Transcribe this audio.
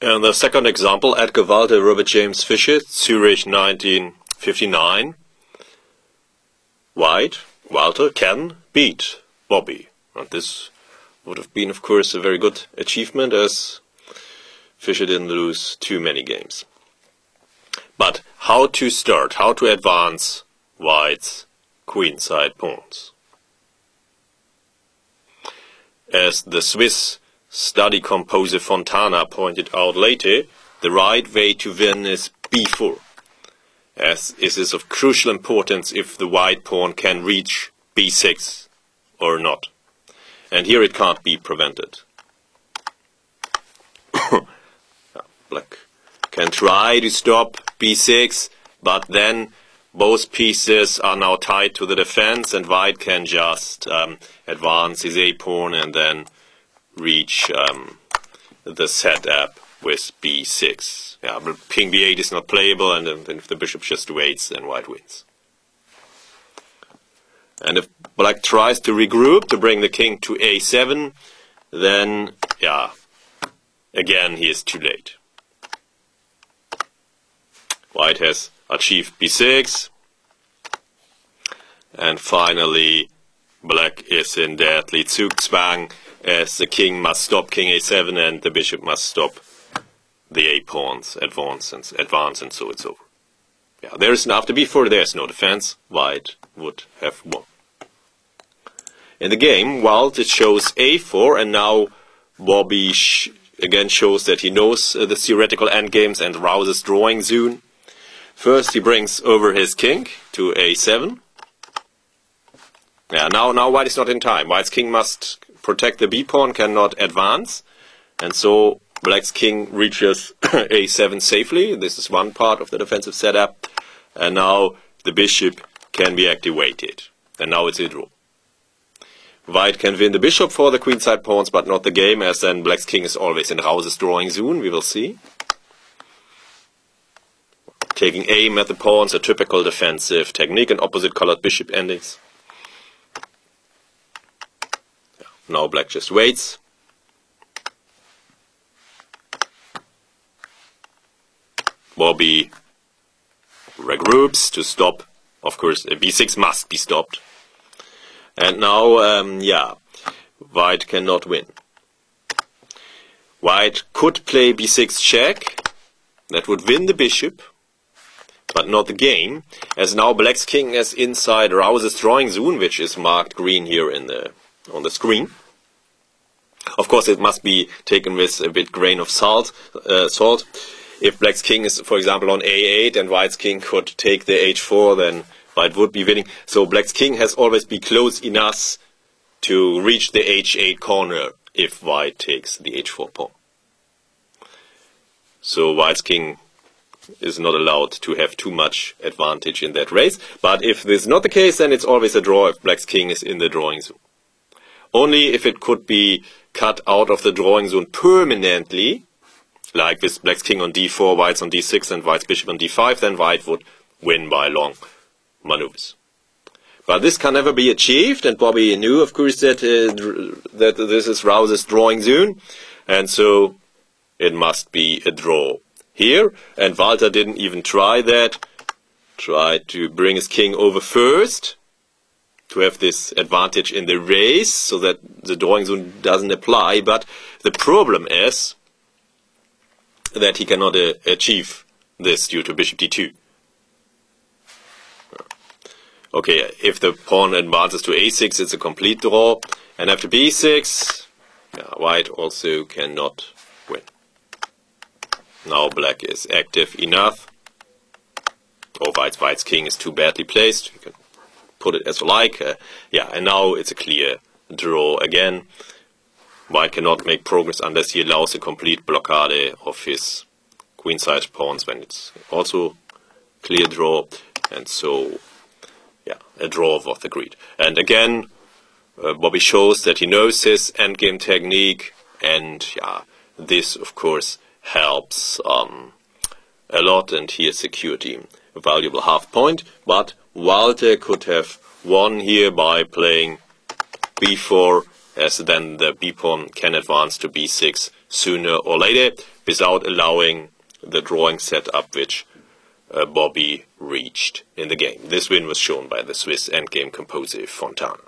And the second example, Edgar Walter, Robert James Fischer, Zurich 1959. White, Walter, can beat Boby. And this would have been, of course, a very good achievement, as Fischer didn't lose too many games. But how to start, how to advance White's queenside pawns? As the Swiss study composer Fontana pointed out later, the right way to win is b4, as it is of crucial importance if the white pawn can reach b6 or not. And here it can't be prevented. Black can try to stop b6, but then both pieces are now tied to the defense, and white can just advance his a-pawn and then reach the setup with b6. Yeah, but king b8 is not playable, and then if the bishop just waits, then white wins. And if black tries to regroup to bring the king to a7, then, yeah, again he is too late. White has achieved b6, and finally black is in deadly Zugzwang, as the king must stop king a7 and the bishop must stop the a-pawns advance, and so it's over. Yeah, there is after b4 there is no defense. White would have won. In the game, Walt it shows a4, and now Boby again shows that he knows the theoretical endgames and Rauser's drawing soon. First he brings over his king to a7. Yeah, now white is not in time. White's king must protect the b-pawn, cannot advance, and so black's king reaches a7 safely. This is one part of the defensive setup, and now the bishop can be activated, and now it's a draw. White can win the bishop for the queenside pawns, but not the game, as then black's king is always in Rauser's drawing zone. We will see. Taking aim at the pawns, a typical defensive technique, and opposite colored bishop endings. Now black just waits. Boby regroups to stop. Of course, b6 must be stopped. And now, yeah, white cannot win. White could play b6 check. That would win the bishop, but not the game, as now black's king is inside Rauser's drawing zone, which is marked green here in on the screen. Of course, it must be taken with a bit grain of salt. If black's king is, for example, on a8 and white's king could take the h4, then white would be winning. So black's king has always be close enough to reach the h8 corner if white takes the h4 pawn. So white's king is not allowed to have too much advantage in that race. But if this is not the case, then it's always a draw if black's king is in the drawing zone. Only if it could be cut out of the drawing zone permanently, like with black's king on d4, white's on d6, and white's bishop on d5, then white would win by long maneuvers. But this can never be achieved, and Boby knew, of course, that this is Rauser's drawing zone, and so it must be a draw here. And Walter didn't even try that. Tried to bring his king over first to have this advantage in the race, so that the drawing zone doesn't apply. But the problem is that he cannot achieve this due to bishop d2. Okay, if the pawn advances to a6, it's a complete draw. And after b6, white also cannot win. Now black is active enough. Or white's king is too badly placed. You can put it as you like. Yeah, and now it's a clear draw again. White cannot make progress unless he allows a complete blockade of his queenside pawns, when it's also clear draw. And so, yeah, a draw was agreed. And again, Boby shows that he knows his endgame technique, and yeah, this of course helps a lot, and he has secured him a valuable half point. But Walter could have won here by playing b4 as then the b-pawn can advance to b6 sooner or later without allowing the drawing setup which Boby reached in the game. This win was shown by the Swiss endgame composer Fontana.